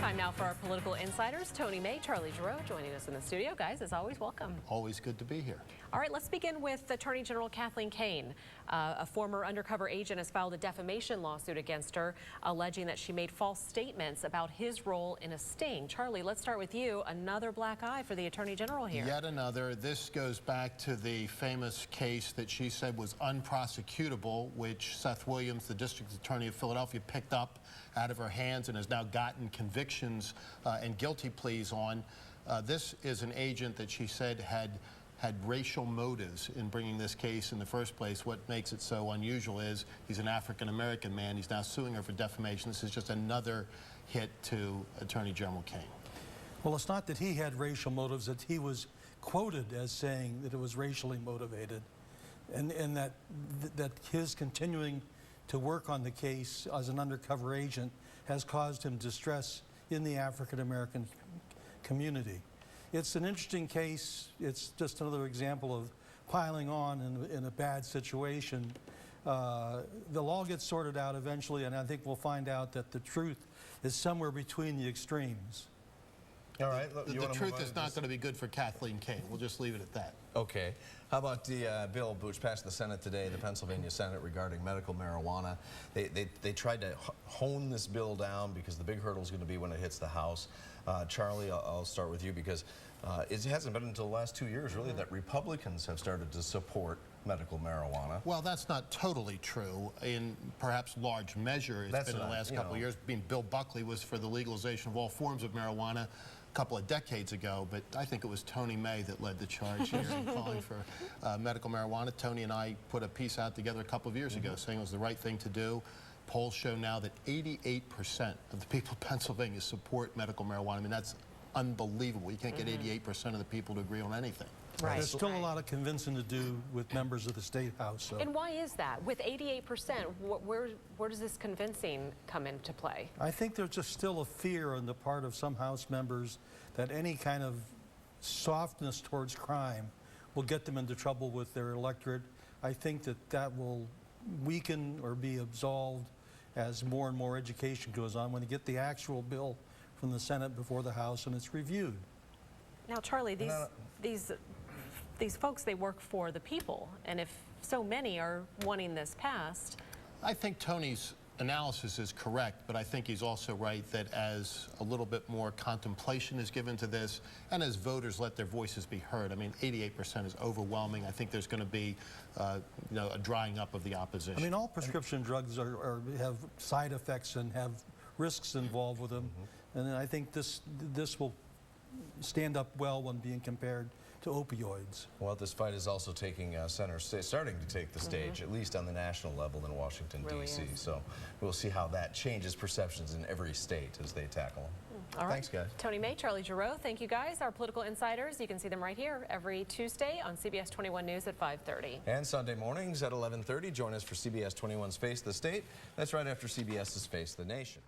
Time now for our political insiders. Tony May, Charlie Giroux joining us in the studio. Guys, as always, welcome. Always good to be here. All right, let's begin with Attorney General Kathleen Kane. A former undercover agent has filed a defamation lawsuit against her, alleging that she made false statements about his role in a sting. Charlie, let's start with you. Another black eye for the Attorney General here. Yet another. This goes back to the famous case that she said was unprosecutable, which Seth Williams, the District Attorney of Philadelphia, picked up out of her hands and has now gotten convictions and guilty pleas on. This is an agent that she said had racial motives in bringing this case in the first place. What makes it so unusual is he's an African-American man. He's now suing her for defamation. This is just another hit to Attorney General Kane. Well, it's not that he had racial motives, that he was quoted as saying that it was racially motivated, and that his continuing to work on the case as an undercover agent has caused him distress in the African-American community. It's an interesting case. It's just another example of piling on in a bad situation. The law gets sorted out eventually, and I think we'll find out that the truth is somewhere between the extremes. All right. The truth is not going to be good for Kathleen Kane. We'll just leave it at that. Okay. How about the bill which passed the Senate today, the Pennsylvania Senate, regarding medical marijuana? They tried to hone this bill down because the big hurdle is going to be when it hits the House. Charlie, I'll start with you because it hasn't been until the last 2 years, really, that Republicans have started to support medical marijuana. Well, that's not totally true. In perhaps large measure, it's been in the last couple of years. Bill Buckley was for the legalization of all forms of marijuana a couple of decades ago, but I think it was Tony May that led the charge here in calling for medical marijuana. Tony and I put a piece out together a couple of years ago saying it was the right thing to do. Polls show now that 88% of the people of Pennsylvania support medical marijuana. I mean, that's unbelievable. You can't get 88% of the people to agree on anything. Right. There's still a lot of convincing to do with members of the State House. So. And why is that? With 88%, where does this convincing come into play? I think there's just still a fear on the part of some House members that any kind of softness towards crime will get them into trouble with their electorate. I think that will weaken or be absolved as more and more education goes on when you get the actual bill from the Senate before the House and it's reviewed. Now, Charlie, these folks, they work for the people, and if so many are wanting this passed. I think Tony's analysis is correct, but I think he's also right that as a little bit more contemplation is given to this and as voters let their voices be heard, I mean, 88% is overwhelming. I think there's going to be a drying up of the opposition. I mean, all prescription drugs have side effects and have risks involved with them, and I think this will stand up well when being compared to opioids. Well, this fight is also taking center stage, starting to take the stage, at least on the national level in Washington, D.C. So we'll see how that changes perceptions in every state as they tackle them. All right. Thanks, guys. Tony May, Charlie Giroux, thank you guys. Our political insiders, you can see them right here every Tuesday on CBS 21 News at 5:30. And Sunday mornings at 11:30, join us for CBS 21's Face the State. That's right after CBS's Face the Nation.